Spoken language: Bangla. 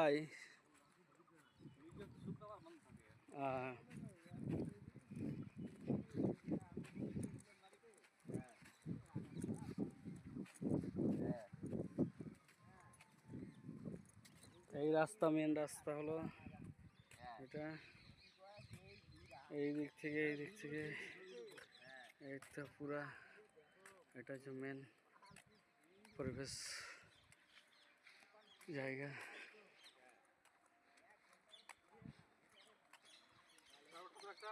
যাই। এই রাস্তা, মেন রাস্তা হলো এটা। এই দিক থেকে এইটা পুরা, এটা হচ্ছে মেন পরিবেশ জায়গা। একটা